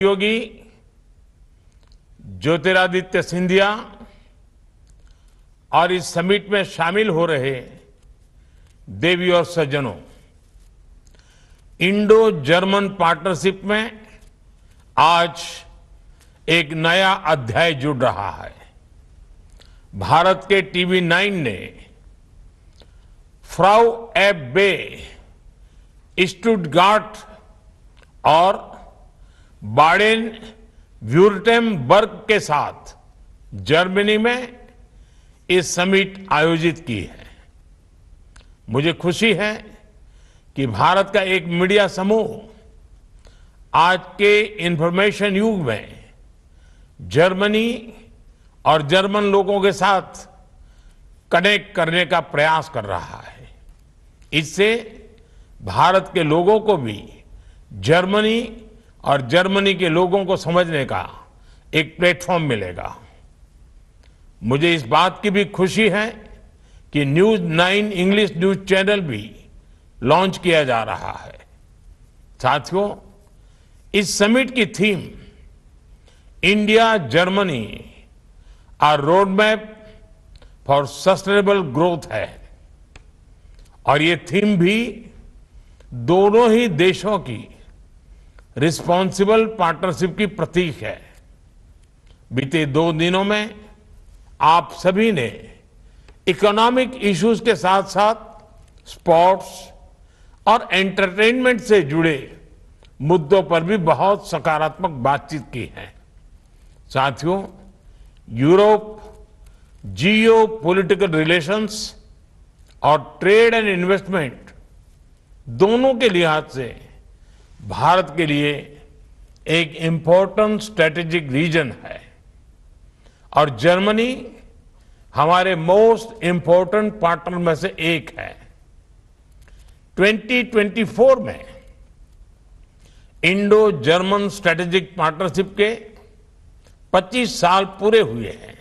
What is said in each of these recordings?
योगी ज्योतिरादित्य सिंधिया और इस समिट में शामिल हो रहे देवी और सज्जनों, इंडो जर्मन पार्टनरशिप में आज एक नया अध्याय जुड़ रहा है। भारत के TV9 ने फ्राउ एफ बे, स्टुटगार्ट और बाडेन व्यूर्टेम्बर्ग के साथ जर्मनी में इस समिट आयोजित की है। मुझे खुशी है कि भारत का एक मीडिया समूह आज के इंफॉर्मेशन युग में जर्मनी और जर्मन लोगों के साथ कनेक्ट करने का प्रयास कर रहा है। इससे भारत के लोगों को भी जर्मनी और जर्मनी के लोगों को समझने का एक प्लेटफॉर्म मिलेगा। मुझे इस बात की भी खुशी है कि News9 इंग्लिश न्यूज चैनल भी लॉन्च किया जा रहा है। साथियों, इस समिट की theme India Germany a road map for sustainable growth है और ये थीम भी दोनों ही देशों की रिस्पॉन्सिबल पार्टनरशिप की प्रतीक है। बीते 2 दिनों में आप सभी ने इकोनॉमिक इश्यूज के साथ साथ स्पोर्ट्स और एंटरटेनमेंट से जुड़े मुद्दों पर भी बहुत सकारात्मक बातचीत की है। साथियों, यूरोप जियो पॉलिटिकल रिलेशंस और ट्रेड एंड इन्वेस्टमेंट दोनों के लिहाज से भारत के लिए एक इंपॉर्टेंट स्ट्रेटेजिक रीजन है और जर्मनी हमारे मोस्ट इंपॉर्टेंट पार्टनर में से एक है। 2024 में इंडो जर्मन स्ट्रेटेजिक पार्टनरशिप के 25 साल पूरे हुए हैं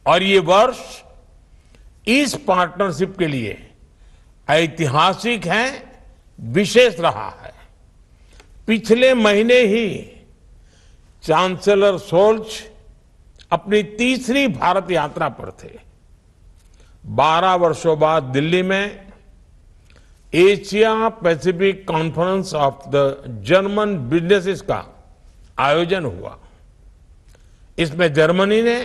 और ये वर्ष इस पार्टनरशिप के लिए ऐतिहासिक है, विशेष रहा है। पिछले महीने ही चांसलर शोल्ज अपनी तीसरी भारत यात्रा पर थे। 12 वर्षों बाद दिल्ली में Asia Pacific conference of the German businesses का आयोजन हुआ। इसमें जर्मनी ने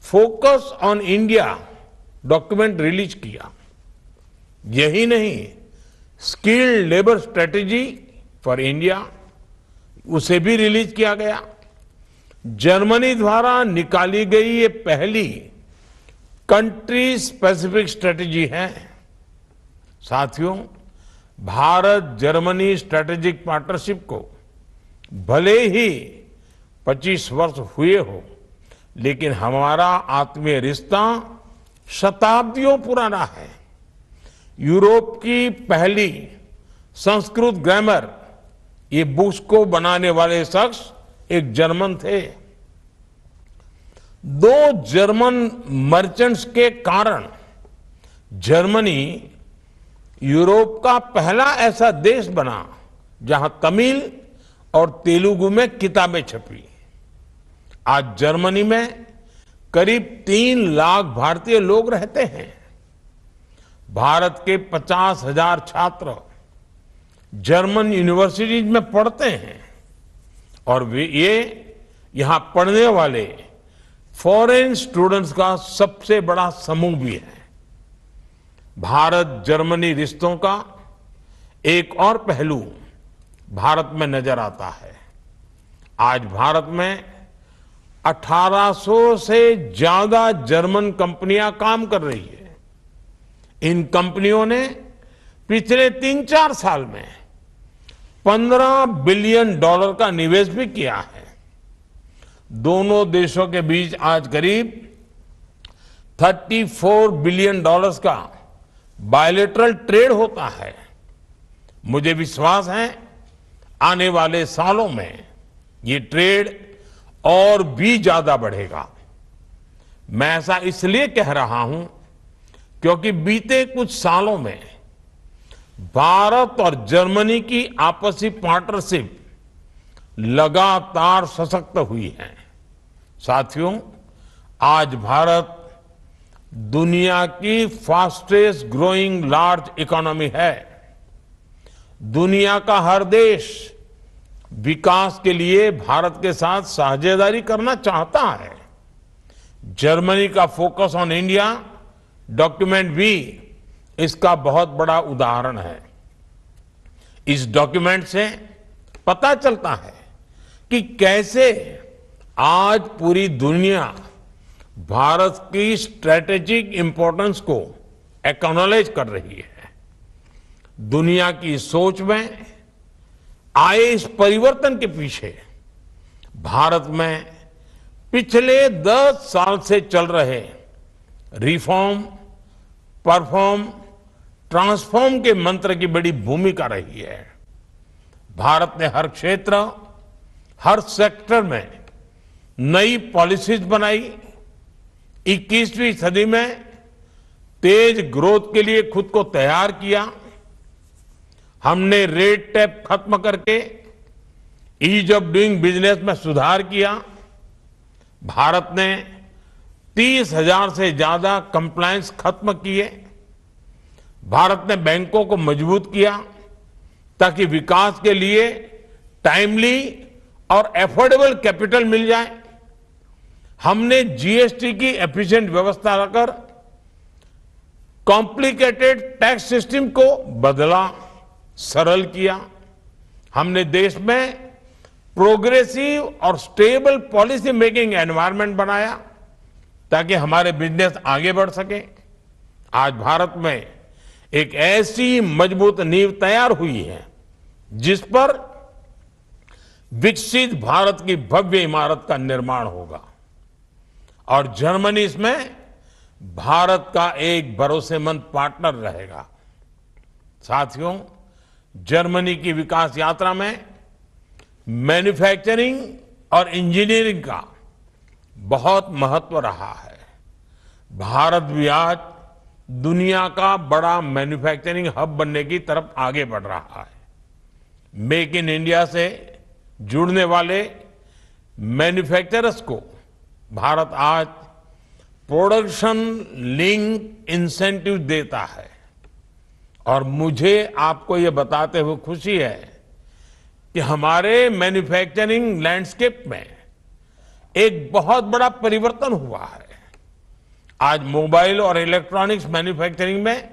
focus on India document release किया। यही नहीं, skilled labour strategy for India उसे भी रिलीज किया गया। जर्मनी द्वारा निकाली गई ये पहली कंट्री स्पेसिफिक स्ट्रेटेजी है। साथियों, भारत जर्मनी स्ट्रेटेजिक पार्टनरशिप को भले ही 25 वर्ष हुए हो, लेकिन हमारा आत्मीय रिश्ता शताब्दियों पुराना है। यूरोप की पहली संस्कृत ग्रामर, ये बुक्स को बनाने वाले शख्स एक जर्मन थे। 2 जर्मन मर्चेंट्स के कारण जर्मनी यूरोप का पहला ऐसा देश बना जहां तमिल और तेलुगु में किताबें छपी। आज जर्मनी में करीब 3 लाख भारतीय लोग रहते हैं। भारत के 50,000 छात्र जर्मन यूनिवर्सिटीज में पढ़ते हैं और ये यहां पढ़ने वाले फॉरेन स्टूडेंट्स का सबसे बड़ा समूह भी है। भारत जर्मनी रिश्तों का एक और पहलू भारत में नजर आता है। आज भारत में 1800 से ज्यादा जर्मन कंपनियां काम कर रही है। इन कंपनियों ने पिछले 3-4 साल में $15 बिलियन का निवेश भी किया है। दोनों देशों के बीच आज करीब $34 बिलियन का बायलैटरल ट्रेड होता है। मुझे विश्वास है आने वाले सालों में ये ट्रेड और भी ज्यादा बढ़ेगा। मैं ऐसा इसलिए कह रहा हूं क्योंकि बीते कुछ सालों में भारत और जर्मनी की आपसी पार्टनरशिप लगातार सशक्त हुई हैं। साथियों, आज भारत दुनिया की फास्टेस्ट ग्रोइंग लार्ज इकोनॉमी है। दुनिया का हर देश विकास के लिए भारत के साथ साझेदारी करना चाहता है। जर्मनी का फोकस ऑन इंडिया डॉक्यूमेंट भी इसका बहुत बड़ा उदाहरण है। इस डॉक्यूमेंट से पता चलता है कि कैसे आज पूरी दुनिया भारत की स्ट्रेटेजिक इंपॉर्टेंस को एक्नॉलेज कर रही है। दुनिया की सोच में आए इस परिवर्तन के पीछे भारत में पिछले 10 साल से चल रहे रिफॉर्म, परफॉर्म, ट्रांसफॉर्म के मंत्र की बड़ी भूमिका रही है। भारत ने हर क्षेत्र, हर सेक्टर में नई पॉलिसीज बनाई। 21वीं सदी में तेज ग्रोथ के लिए खुद को तैयार किया। हमने रेड टेप खत्म करके ईज ऑफ डूइंग बिजनेस में सुधार किया। भारत ने 30,000 से ज्यादा कंप्लायंस खत्म किए। भारत ने बैंकों को मजबूत किया ताकि विकास के लिए टाइमली और एफोर्डेबल कैपिटल मिल जाए। हमने जीएसटी की एफिशिएंट व्यवस्था लाकर कॉम्प्लिकेटेड टैक्स सिस्टम को बदला, सरल किया। हमने देश में प्रोग्रेसिव और स्टेबल पॉलिसी मेकिंग एनवायरनमेंट बनाया ताकि हमारे बिजनेस आगे बढ़ सके। आज भारत में एक ऐसी मजबूत नींव तैयार हुई है जिस पर विकसित भारत की भव्य इमारत का निर्माण होगा और जर्मनी इसमें भारत का एक भरोसेमंद पार्टनर रहेगा। साथियों, जर्मनी की विकास यात्रा में मैन्युफैक्चरिंग और इंजीनियरिंग का बहुत महत्व रहा है। भारत भी आज दुनिया का बड़ा मैन्युफैक्चरिंग हब बनने की तरफ आगे बढ़ रहा है। मेक इन इंडिया से जुड़ने वाले मैन्युफैक्चरर्स को भारत आज प्रोडक्शन लिंक इंसेंटिव देता है और मुझे आपको यह बताते हुए खुशी है कि हमारे मैन्युफैक्चरिंग लैंडस्केप में एक बहुत बड़ा परिवर्तन हुआ है। आज मोबाइल और इलेक्ट्रॉनिक्स मैन्युफैक्चरिंग में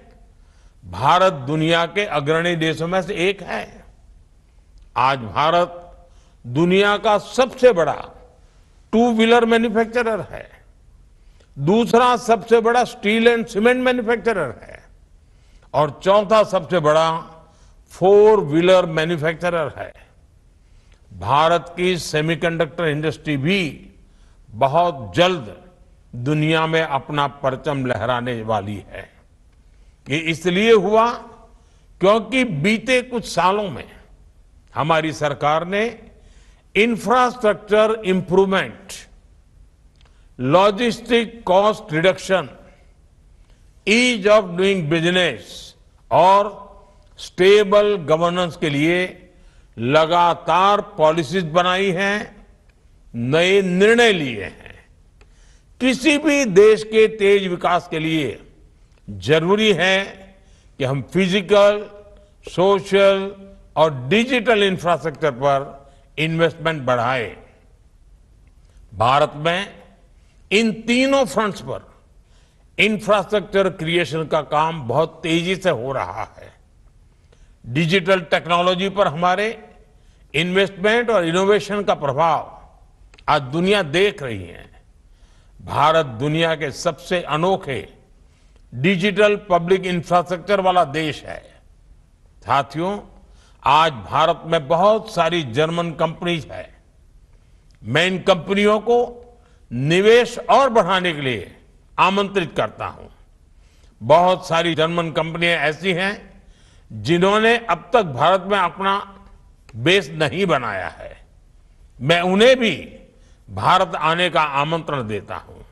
भारत दुनिया के अग्रणी देशों में से एक है। आज भारत दुनिया का सबसे बड़ा टू व्हीलर मैन्युफैक्चरर है। दूसरा सबसे बड़ा स्टील एंड सीमेंट मैन्युफैक्चरर है और चौथा सबसे बड़ा 4 व्हीलर मैन्युफैक्चरर है। भारत की सेमीकंडक्टर इंडस्ट्री भी बहुत जल्द दुनिया में अपना परचम लहराने वाली है। ये इसलिए हुआ क्योंकि बीते कुछ सालों में हमारी सरकार ने infrastructure improvement, logistic cost reduction, ease of doing business और स्टेबल गवर्नेंस के लिए लगातार पॉलिसीज बनाई हैं, नए निर्णय लिए हैं। किसी भी देश के तेज विकास के लिए जरूरी है कि हम फिजिकल, सोशल और डिजिटल इंफ्रास्ट्रक्चर पर इन्वेस्टमेंट बढ़ाएं। भारत में इन तीनों फ्रंट्स पर इंफ्रास्ट्रक्चर क्रिएशन का काम बहुत तेजी से हो रहा है। डिजिटल टेक्नोलॉजी पर हमारे इन्वेस्टमेंट और इनोवेशन का प्रभाव आज दुनिया देख रही है। भारत दुनिया के सबसे अनोखे डिजिटल पब्लिक इंफ्रास्ट्रक्चर वाला देश है। साथियों, आज भारत में बहुत सारी जर्मन कंपनीज है। मैं इन कंपनियों को निवेश और बढ़ाने के लिए आमंत्रित करता हूं। बहुत सारी जर्मन कंपनियां ऐसी हैं जिन्होंने अब तक भारत में अपना बेस नहीं बनाया है। मैं उन्हें भी भारत आने का आमंत्रण देता हूं।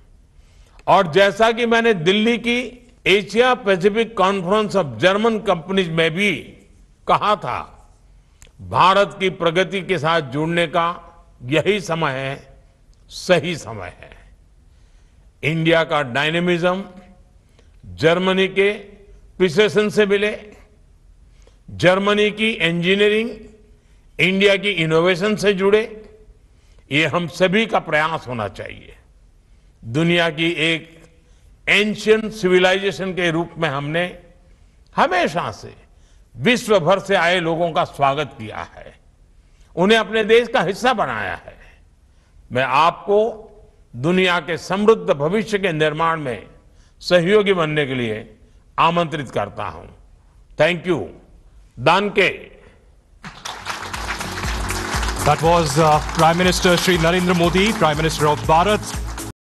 और जैसा कि मैंने दिल्ली की Asia Pacific conference of German companies में भी कहा था, भारत की प्रगति के साथ जुड़ने का यही समय है, सही समय है। इंडिया का डायनेमिज्म जर्मनी के प्रिसिशन से मिले, जर्मनी की इंजीनियरिंग इंडिया की इनोवेशन से जुड़े, ये हम सभी का प्रयास होना चाहिए। दुनिया की एक एंशियंट सिविलाइजेशन के रूप में हमने हमेशा से विश्व भर से आए लोगों का स्वागत किया है, उन्हें अपने देश का हिस्सा बनाया है। मैं आपको दुनिया के समृद्ध भविष्य के निर्माण में सहयोगी बनने के लिए आमंत्रित करता हूं। Thank you. दानके। That was Prime Minister Shri Narendra Modi, Prime Minister of Bharat.